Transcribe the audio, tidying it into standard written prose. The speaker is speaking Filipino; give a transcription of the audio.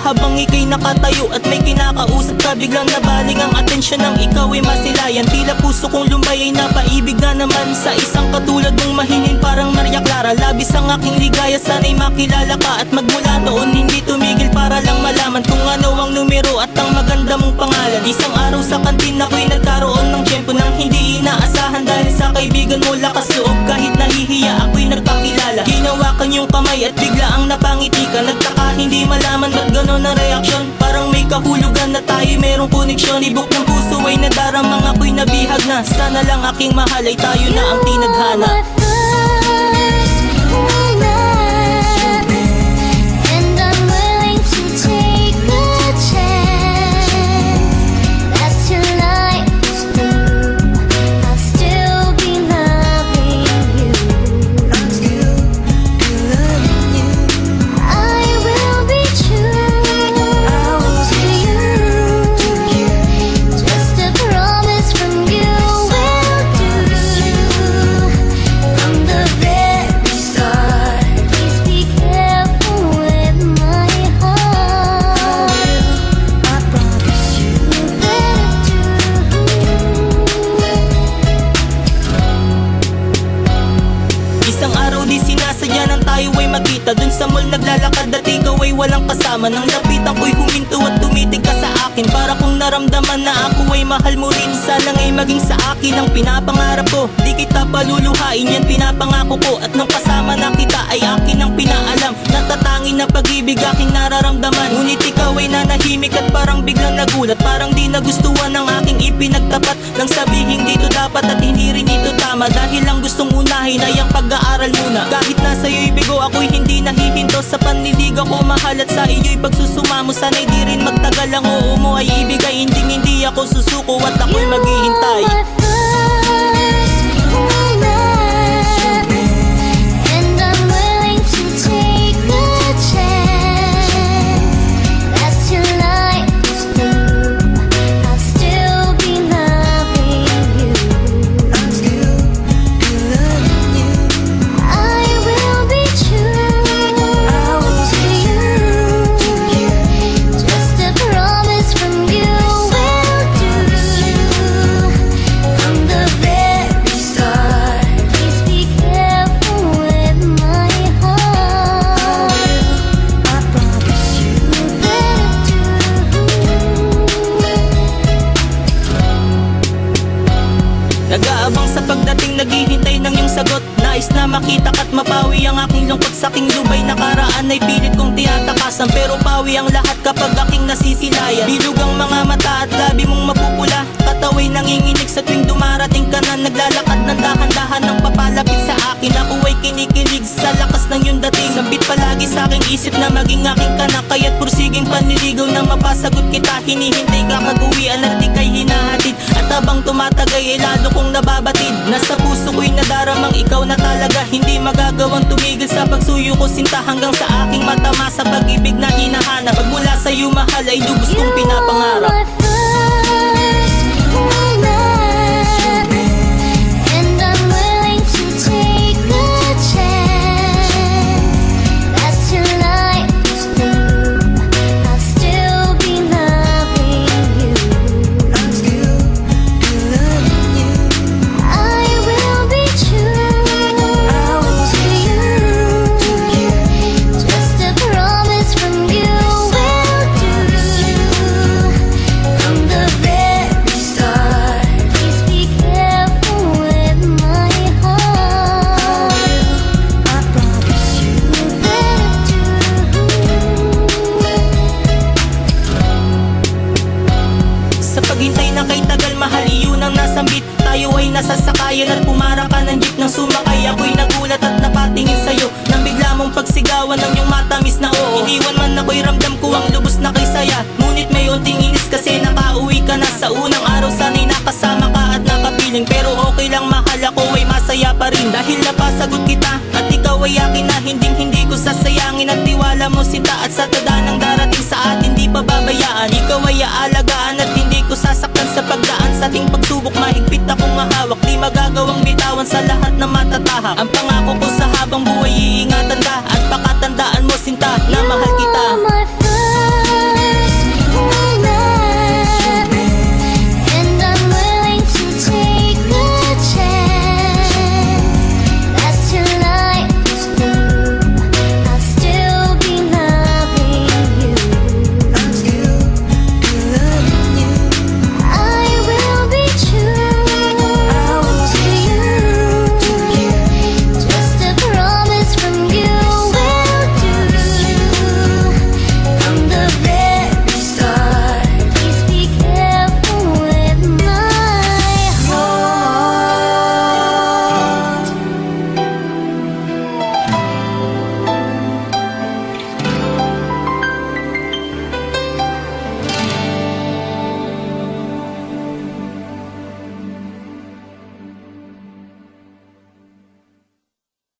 Habang ika'y nakatayo at may kinakausap ka, biglang nabaling ang atensyon ng ikaw ay masilayan. Tila puso kong lumay ay napaibig na naman sa isang katulad mong mahinin parang Maria Clara. Labis ang aking ligaya, sana'y makilala ka. At magmula noon hindi tumigil para lang malaman kung ano ang numero at ang maganda mong pangalan. Isang araw sa kantin ako'y nagkaroon ng tiyempo nang hindi inaasahan dahil sa kaibigan mo lakas loob. Kahit nahihiya ako'y nagpakilala. Hinawakan yung kamay at bigla ang napangiti ka. Nagtaka hindi malaman ba't gano'n ang reaksyon. Parang may kahulugan na tayo merong koneksyon. Ibok ng puso ay nadaramang ako'y nabihag na. Sana lang aking mahal ay tayo na ang tinadhana. Dun sa mall naglalakad at ikaw ay walang kasama. Nang lapitan ko'y huminto at tumitig ka sa akin. Para kong naramdaman na ako ay mahal mo rin. Sana nga'y maging sa akin ang pinapangarap ko. Di kita paluluhain, yan pinapangako ko. At nung kasama na kita ay akin ang pinaalam. Natatangin na pag-ibig aking nararamdaman. Ngunit ikaw ay nanahimik at parang biglang nagulat. Parang di nagustuhan ang aking ipinagtapat. Nang sabihin dito dapat at hindi rin ito tama. Dahil ang gustong unahin ay ang pag-aaral muna. Kahit nasa iyo'y bigo ako'y hindi nahihinto sa panliligaw ko mahal. At sa iyo'y pagsusumamo sana'y di rin magtagal. Ang oo mo ay ibigay, hindi ako susuko at ako'y maghihintay. Nag-aabang sa pagdating, naghihintay ng iyong sagot. Nais na makita ka't mapawi ang aking lungkot sa aking lubay. Nakaraan ay pilit kong tinatakasan, pero pawi ang lahat kapag aking nasisilayan. Bilog ang mga mata at labi mong mapupula. Katawa'y nanginginig sa tuwing dumarating ka na. Naglalakad ng dahan-dahan ng papalapit sa akin. Ako ay kinikilig sa lakas ng iyong dating. Sabit palagi sa aking isip na maging aking ka na. Kaya't pursiging panliligaw na mapasagot kita. Hinihintay ka mag-uwian at ika'y hinahatid. At habang tumatagay ay lalo kong nababatid. Nasa puso ko'y nadaramang ikaw na talaga. Hindi magagawang tumigil sa pagsuyo ko sinta. Hanggang sa aking matama sa pag-ibig na hinahanap. Pagmula sa iyo mahal ay lubos kong pinapangarap. From the Sa unang araw sana'y nakasama ka at nakapiling, pero okay lang mahal, ako ay masaya pa rin. Dahil napasagot kita at ikaw ay akin na, hindi ko sasayangin ang tiwala mo sinta. At sa tadanang darating sa atin di pa babayaan, ikaw ay aalagaan at hindi ko sasaktan sa pagdaan. Sa ating pagsubok mahigpit akong hawak, di magagawang bitawan sa lahat na matatahak. Ang pangako ko sa habang buhay, iingatan ka at pakatandaan mo sinta na mahal kita.